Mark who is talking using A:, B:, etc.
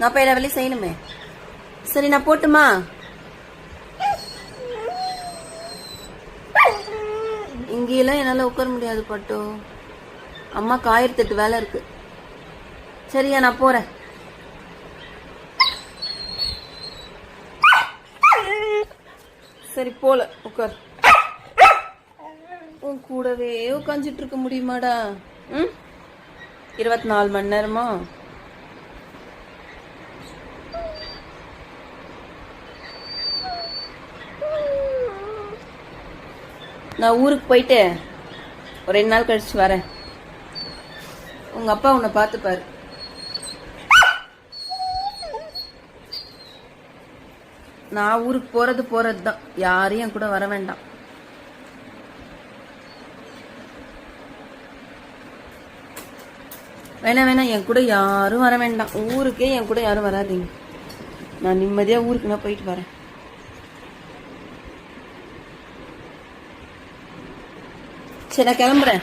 A: நான் போய் எல்லா வேலையும் செய்யணுமே. சரி நான் போட்டுமா? இங்கெல்லாம் என்னால உட்கார முடியாது பட்டு. அம்மாக்கு 1008 வேலை இருக்கு. சரியா நான் போறேன். சரி போல உட்கார். உன் கூடவே உட்காந்துட்டு இருக்க முடியுமாடா? 24 மணி நேரமா? நான் ஊருக்கு போயிட்டு ஒரு 2 நாள் கழிச்சு வரேன். உங்க அப்பா உன்னை பார்த்துப்பாரு. நான் ஊருக்கு போறது தான். யாரையும் என் கூட வர வேண்டாம். வேணாம் என் கூட யாரும் வர வேண்டாம். ஊருக்கே என் கூட யாரும் வராதீங்க. நான் நிம்மதியா ஊருக்கு நான் போயிட்டு வரேன். சரி நான் கிளம்புறேன்.